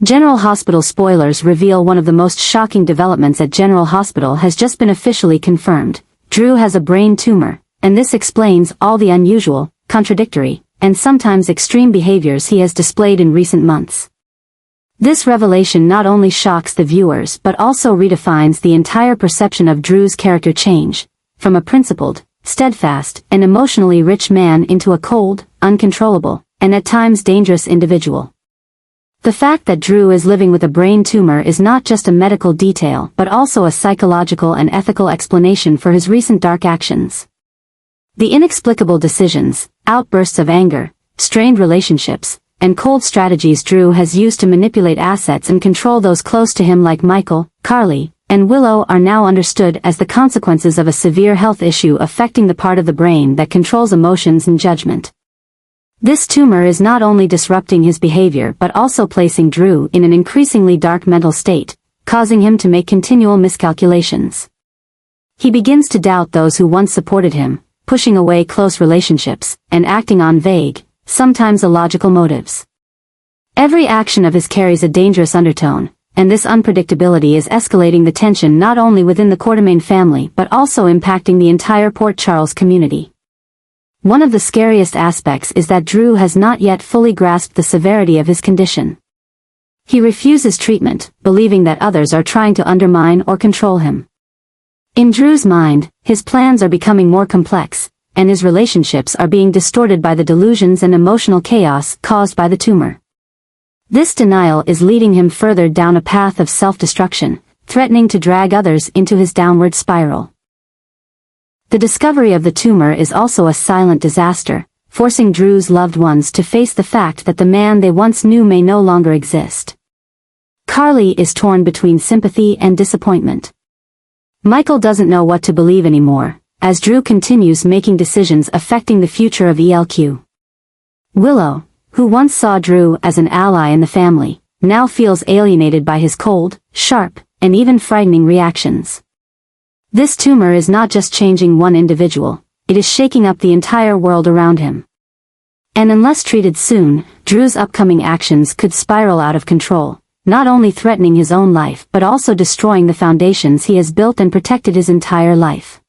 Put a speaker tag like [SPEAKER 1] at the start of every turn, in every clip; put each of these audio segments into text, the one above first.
[SPEAKER 1] General Hospital spoilers reveal one of the most shocking developments at General Hospital has just been officially confirmed. Drew has a brain tumor, and this explains all the unusual, contradictory, and sometimes extreme behaviors he has displayed in recent months. This revelation not only shocks the viewers but also redefines the entire perception of Drew's character change, from a principled, steadfast, and emotionally rich man into a cold, uncontrollable, and at times dangerous individual. The fact that Drew is living with a brain tumor is not just a medical detail but also a psychological and ethical explanation for his recent dark actions. The inexplicable decisions, outbursts of anger, strained relationships, and cold strategies Drew has used to manipulate assets and control those close to him like Michael, Carly, and Willow are now understood as the consequences of a severe health issue affecting the part of the brain that controls emotions and judgment. This tumor is not only disrupting his behavior but also placing Drew in an increasingly dark mental state, causing him to make continual miscalculations. He begins to doubt those who once supported him, pushing away close relationships, and acting on vague, sometimes illogical motives. Every action of his carries a dangerous undertone, and this unpredictability is escalating the tension not only within the Quartermaine family but also impacting the entire Port Charles community. One of the scariest aspects is that Drew has not yet fully grasped the severity of his condition. He refuses treatment, believing that others are trying to undermine or control him. In Drew's mind, his plans are becoming more complex, and his relationships are being distorted by the delusions and emotional chaos caused by the tumor. This denial is leading him further down a path of self-destruction, threatening to drag others into his downward spiral. The discovery of the tumor is also a silent disaster, forcing Drew's loved ones to face the fact that the man they once knew may no longer exist. Carly is torn between sympathy and disappointment. Michael doesn't know what to believe anymore, as Drew continues making decisions affecting the future of ELQ. Willow, who once saw Drew as an ally in the family, now feels alienated by his cold, sharp, and even frightening reactions. This tumor is not just changing one individual, it is shaking up the entire world around him. And unless treated soon, Drew's upcoming actions could spiral out of control, not only threatening his own life but also destroying the foundations he has built and protected his entire life.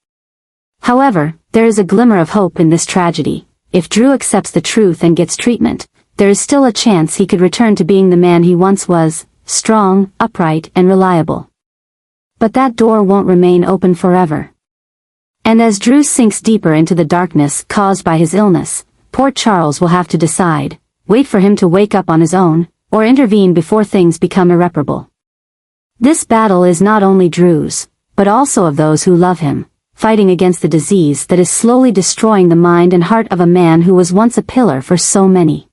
[SPEAKER 1] However, there is a glimmer of hope in this tragedy. If Drew accepts the truth and gets treatment, there is still a chance he could return to being the man he once was, strong, upright, and reliable. But that door won't remain open forever. And as Drew sinks deeper into the darkness caused by his illness, Port Charles will have to decide, wait for him to wake up on his own, or intervene before things become irreparable. This battle is not only Drew's, but also of those who love him, fighting against the disease that is slowly destroying the mind and heart of a man who was once a pillar for so many.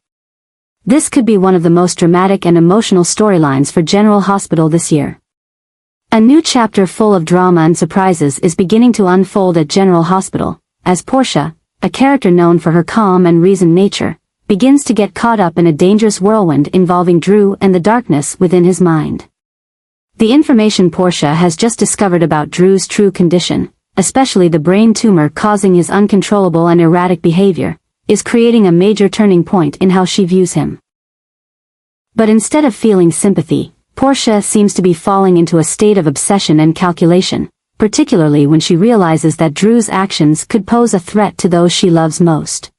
[SPEAKER 1] This could be one of the most dramatic and emotional storylines for General Hospital this year. A new chapter full of drama and surprises is beginning to unfold at General Hospital, as Portia, a character known for her calm and reasoned nature, begins to get caught up in a dangerous whirlwind involving Drew and the darkness within his mind. The information Portia has just discovered about Drew's true condition, especially the brain tumor causing his uncontrollable and erratic behavior, is creating a major turning point in how she views him. But instead of feeling sympathy, Portia seems to be falling into a state of obsession and calculation, particularly when she realizes that Drew's actions could pose a threat to those she loves most.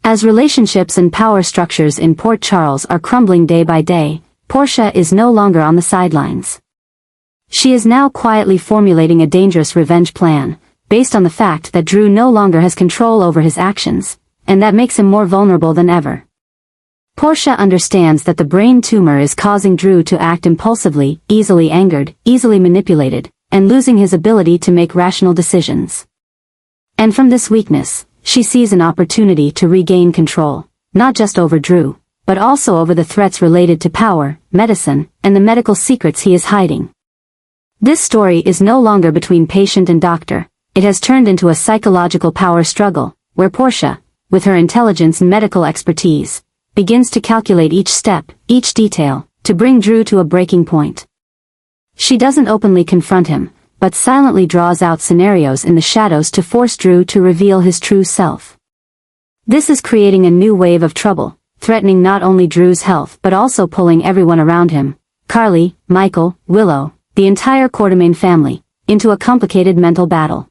[SPEAKER 1] As relationships and power structures in Port Charles are crumbling day by day, Portia is no longer on the sidelines. She is now quietly formulating a dangerous revenge plan, based on the fact that Drew no longer has control over his actions, and that makes him more vulnerable than ever. Portia understands that the brain tumor is causing Drew to act impulsively, easily angered, easily manipulated, and losing his ability to make rational decisions. And from this weakness, she sees an opportunity to regain control, not just over Drew, but also over the threats related to power, medicine, and the medical secrets he is hiding. This story is no longer between patient and doctor, it has turned into a psychological power struggle, where Portia, with her intelligence and medical expertise, begins to calculate each step, each detail, to bring Drew to a breaking point. She doesn't openly confront him, but silently draws out scenarios in the shadows to force Drew to reveal his true self. This is creating a new wave of trouble, threatening not only Drew's health but also pulling everyone around him, Carly, Michael, Willow, the entire Quartermain family, into a complicated mental battle.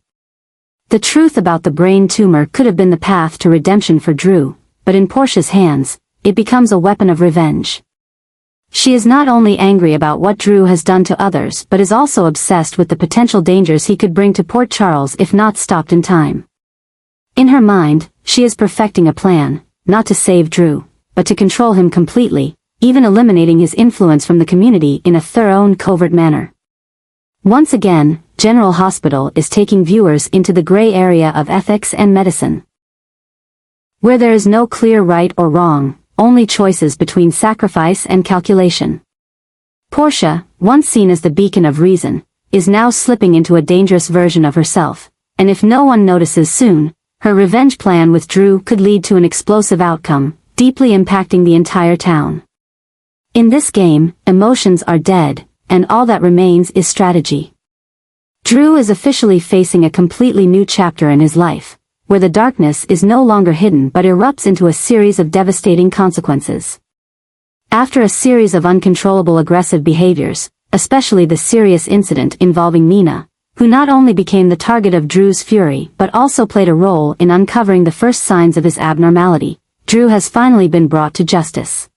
[SPEAKER 1] The truth about the brain tumor could have been the path to redemption for Drew, but in Portia's hands, it becomes a weapon of revenge. She is not only angry about what Drew has done to others but is also obsessed with the potential dangers he could bring to Port Charles if not stopped in time. In her mind, she is perfecting a plan, not to save Drew, but to control him completely, even eliminating his influence from the community in a thorough and covert manner. Once again, General Hospital is taking viewers into the gray area of ethics and medicine, where there is no clear right or wrong, only choices between sacrifice and calculation. Portia, once seen as the beacon of reason, is now slipping into a dangerous version of herself, and if no one notices soon, her revenge plan with Drew could lead to an explosive outcome, deeply impacting the entire town. In this game, emotions are dead, and all that remains is strategy. Drew is officially facing a completely new chapter in his life, where the darkness is no longer hidden but erupts into a series of devastating consequences. After a series of uncontrollable aggressive behaviors, especially the serious incident involving Nina, who not only became the target of Drew's fury but also played a role in uncovering the first signs of his abnormality, Drew has finally been brought to justice.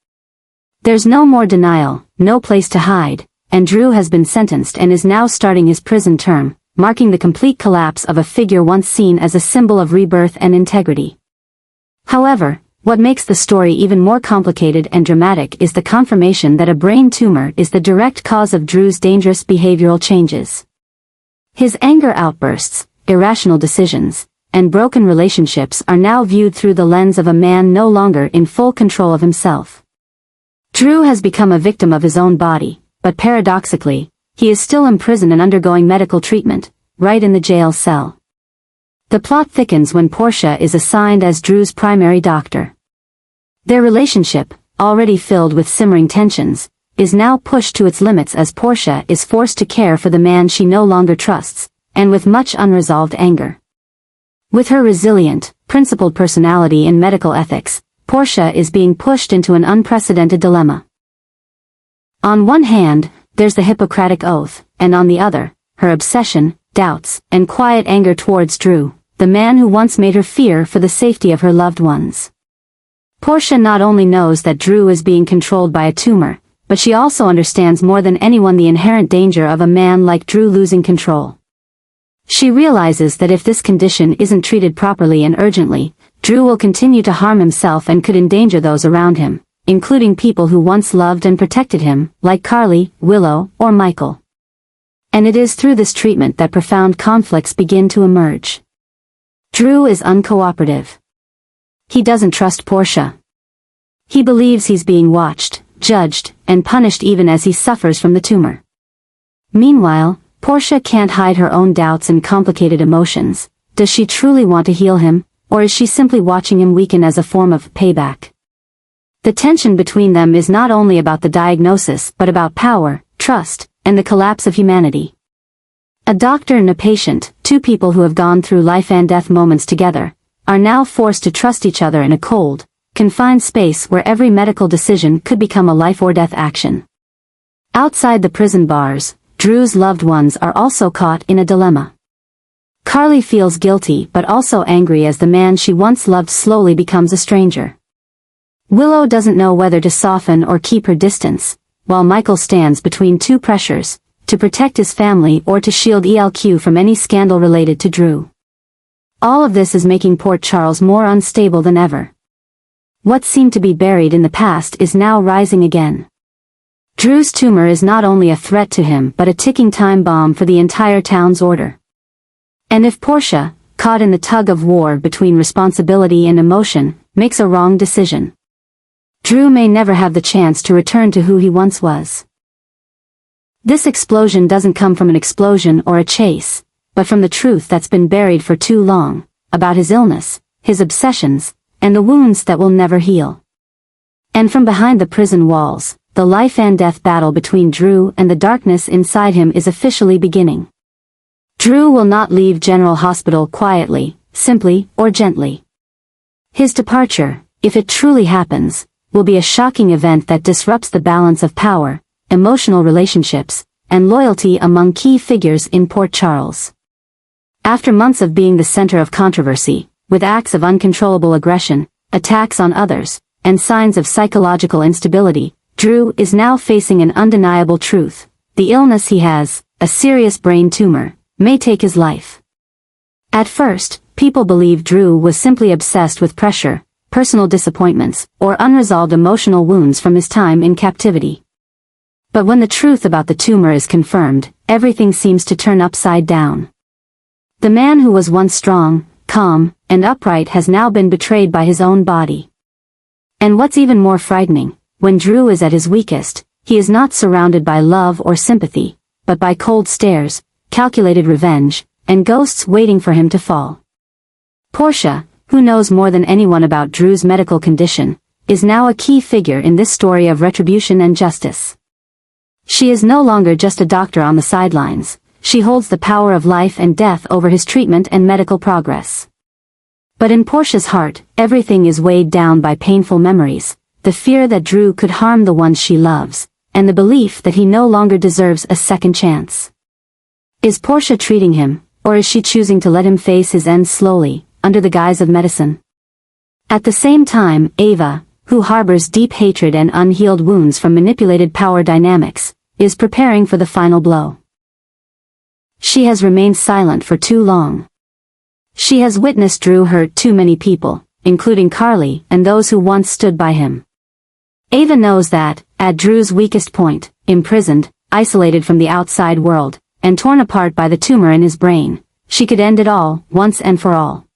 [SPEAKER 1] There's no more denial, no place to hide, and Drew has been sentenced and is now starting his prison term, marking the complete collapse of a figure once seen as a symbol of rebirth and integrity. However, what makes the story even more complicated and dramatic is the confirmation that a brain tumor is the direct cause of Drew's dangerous behavioral changes. His anger outbursts, irrational decisions, and broken relationships are now viewed through the lens of a man no longer in full control of himself. Drew has become a victim of his own body, but paradoxically, he is still imprisoned and undergoing medical treatment, right in the jail cell. The plot thickens when Portia is assigned as Drew's primary doctor. Their relationship, already filled with simmering tensions, is now pushed to its limits as Portia is forced to care for the man she no longer trusts, and with much unresolved anger. With her resilient, principled personality and medical ethics, Portia is being pushed into an unprecedented dilemma. On one hand, there's the Hippocratic Oath, and on the other, her obsession, doubts, and quiet anger towards Drew, the man who once made her fear for the safety of her loved ones. Portia not only knows that Drew is being controlled by a tumor, but she also understands more than anyone the inherent danger of a man like Drew losing control. She realizes that if this condition isn't treated properly and urgently, Drew will continue to harm himself and could endanger those around him, including people who once loved and protected him, like Carly, Willow, or Michael. And it is through this treatment that profound conflicts begin to emerge. Drew is uncooperative. He doesn't trust Portia. He believes he's being watched, judged, and punished even as he suffers from the tumor. Meanwhile, Portia can't hide her own doubts and complicated emotions. Does she truly want to heal him, or is she simply watching him weaken as a form of payback? The tension between them is not only about the diagnosis but about power, trust, and the collapse of humanity. A doctor and a patient, two people who have gone through life and death moments together, are now forced to trust each other in a cold, confined space where every medical decision could become a life-or-death action. Outside the prison bars, Drew's loved ones are also caught in a dilemma. Carly feels guilty but also angry as the man she once loved slowly becomes a stranger. Willow doesn't know whether to soften or keep her distance, while Michael stands between two pressures, to protect his family or to shield ELQ from any scandal related to Drew. All of this is making Port Charles more unstable than ever. What seemed to be buried in the past is now rising again. Drew's tumor is not only a threat to him but a ticking time bomb for the entire town's order. And if Portia, caught in the tug of war between responsibility and emotion, makes a wrong decision, Drew may never have the chance to return to who he once was. This explosion doesn't come from an explosion or a chase, but from the truth that's been buried for too long, about his illness, his obsessions, and the wounds that will never heal. And from behind the prison walls, the life and death battle between Drew and the darkness inside him is officially beginning. Drew will not leave General Hospital quietly, simply, or gently. His departure, if it truly happens, will be a shocking event that disrupts the balance of power, emotional relationships, and loyalty among key figures in Port Charles. After months of being the center of controversy, with acts of uncontrollable aggression, attacks on others, and signs of psychological instability, Drew is now facing an undeniable truth. The illness he has, a serious brain tumor, may take his life. At first, people believed Drew was simply obsessed with pressure, personal disappointments, or unresolved emotional wounds from his time in captivity. But when the truth about the tumor is confirmed, everything seems to turn upside down. The man who was once strong, calm, and upright has now been betrayed by his own body. And what's even more frightening, when Drew is at his weakest, he is not surrounded by love or sympathy, but by cold stares, calculated revenge, and ghosts waiting for him to fall. Portia, who knows more than anyone about Drew's medical condition, is now a key figure in this story of retribution and justice. She is no longer just a doctor on the sidelines, she holds the power of life and death over his treatment and medical progress. But in Portia's heart, everything is weighed down by painful memories, the fear that Drew could harm the ones she loves, and the belief that he no longer deserves a second chance. Is Portia treating him, or is she choosing to let him face his end slowly, under the guise of medicine? At the same time, Ava, who harbors deep hatred and unhealed wounds from manipulated power dynamics, is preparing for the final blow. She has remained silent for too long. She has witnessed Drew hurt too many people, including Carly and those who once stood by him. Ava knows that, at Drew's weakest point, imprisoned, isolated from the outside world, and torn apart by the tumor in his brain, she could end it all, once and for all.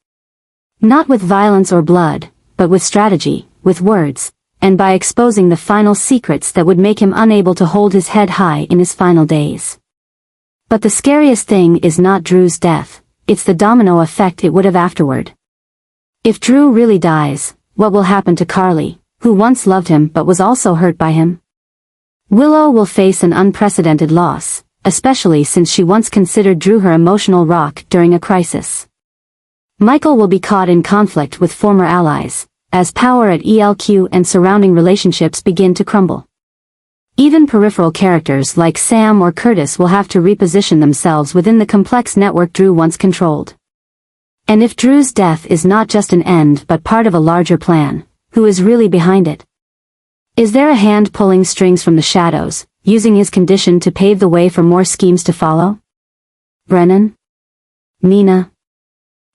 [SPEAKER 1] Not with violence or blood, but with strategy, with words, and by exposing the final secrets that would make him unable to hold his head high in his final days. But the scariest thing is not Drew's death, it's the domino effect it would have afterward. If Drew really dies, what will happen to Carly, who once loved him but was also hurt by him? Willow will face an unprecedented loss, especially since she once considered Drew her emotional rock during a crisis. Michael will be caught in conflict with former allies, as power at ELQ and surrounding relationships begin to crumble. Even peripheral characters like Sam or Curtis will have to reposition themselves within the complex network Drew once controlled. And if Drew's death is not just an end but part of a larger plan, who is really behind it? Is there a hand pulling strings from the shadows, using his condition to pave the way for more schemes to follow? Brennan? Nina?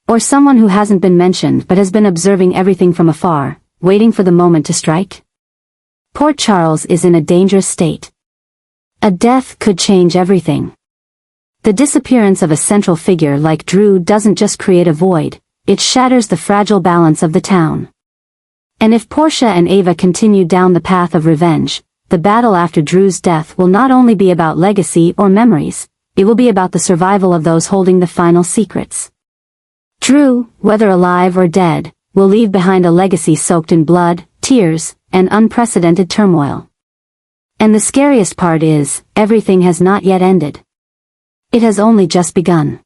[SPEAKER 1] Or someone who hasn't been mentioned but has been observing everything from afar, waiting for the moment to strike? Port Charles is in a dangerous state. A death could change everything. The disappearance of a central figure like Drew doesn't just create a void, it shatters the fragile balance of the town. And if Portia and Ava continue down the path of revenge, the battle after Drew's death will not only be about legacy or memories, it will be about the survival of those holding the final secrets. Drew, whether alive or dead, will leave behind a legacy soaked in blood, tears, and unprecedented turmoil. And the scariest part is, everything has not yet ended. It has only just begun.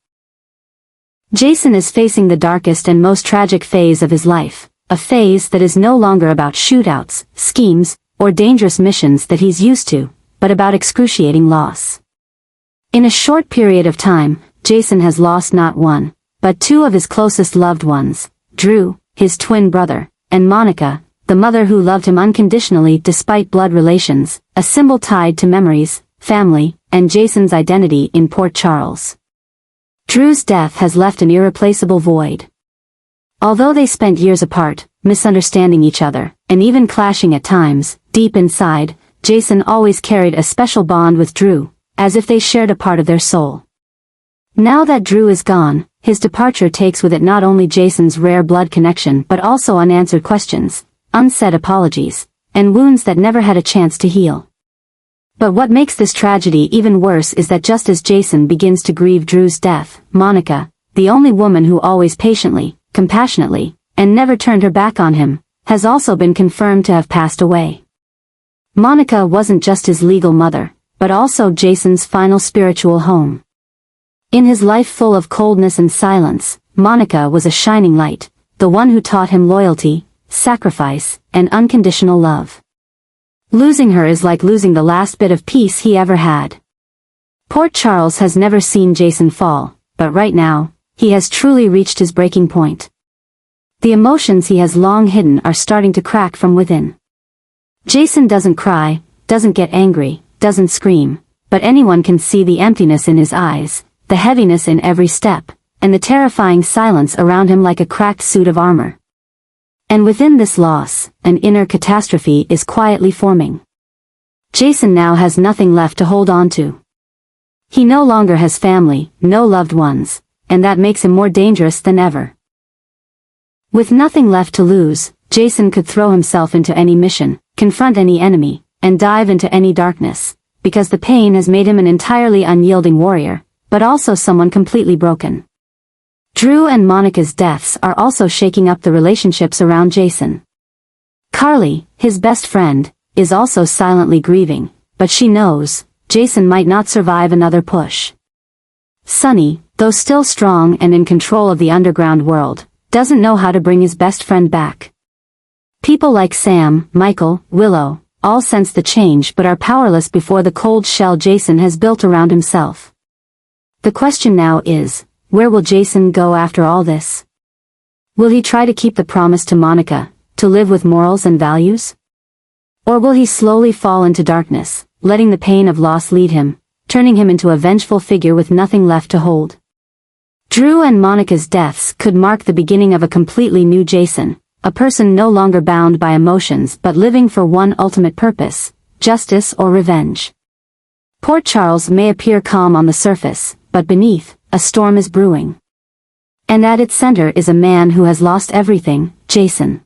[SPEAKER 1] Jason is facing the darkest and most tragic phase of his life, a phase that is no longer about shootouts, schemes, or dangerous missions that he's used to, but about excruciating loss. In a short period of time, Jason has lost not one, but two of his closest loved ones, Drew, his twin brother, and Monica, the mother who loved him unconditionally despite blood relations, a symbol tied to memories, family, and Jason's identity in Port Charles. Drew's death has left an irreplaceable void. Although they spent years apart, misunderstanding each other, and even clashing at times, deep inside, Jason always carried a special bond with Drew, as if they shared a part of their soul. Now that Drew is gone, his departure takes with it not only Jason's rare blood connection but also unanswered questions, unsaid apologies, and wounds that never had a chance to heal. But what makes this tragedy even worse is that just as Jason begins to grieve Drew's death, Monica, the only woman who always patiently, compassionately, and never turned her back on him, has also been confirmed to have passed away. Monica wasn't just his legal mother, but also Jason's final spiritual home. In his life full of coldness and silence, Monica was a shining light, the one who taught him loyalty, sacrifice, and unconditional love. Losing her is like losing the last bit of peace he ever had. Port Charles has never seen Jason fall, but right now, he has truly reached his breaking point. The emotions he has long hidden are starting to crack from within. Jason doesn't cry, doesn't get angry, doesn't scream, but anyone can see the emptiness in his eyes, the heaviness in every step, and the terrifying silence around him like a cracked suit of armor. And within this loss, an inner catastrophe is quietly forming. Jason now has nothing left to hold on to. He no longer has family, no loved ones, and that makes him more dangerous than ever. With nothing left to lose, Jason could throw himself into any mission, confront any enemy, and dive into any darkness, because the pain has made him an entirely unyielding warrior, but also someone completely broken. Drew and Monica's deaths are also shaking up the relationships around Jason. Carly, his best friend, is also silently grieving, but she knows Jason might not survive another push. Sonny, though still strong and in control of the underground world, doesn't know how to bring his best friend back. People like Sam, Michael, Willow, all sense the change but are powerless before the cold shell Jason has built around himself. The question now is, where will Jason go after all this? Will he try to keep the promise to Monica, to live with morals and values? Or will he slowly fall into darkness, letting the pain of loss lead him, turning him into a vengeful figure with nothing left to hold? Drew and Monica's deaths could mark the beginning of a completely new Jason, a person no longer bound by emotions but living for one ultimate purpose, justice or revenge. Port Charles may appear calm on the surface, but beneath, a storm is brewing. And at its center is a man who has lost everything, Jason.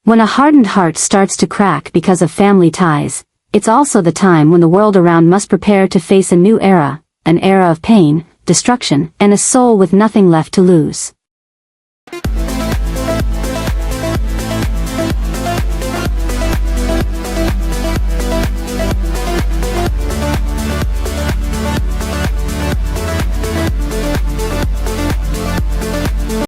[SPEAKER 1] When a hardened heart starts to crack because of family ties, it's also the time when the world around must prepare to face a new era, an era of pain, destruction, and a soul with nothing left to lose.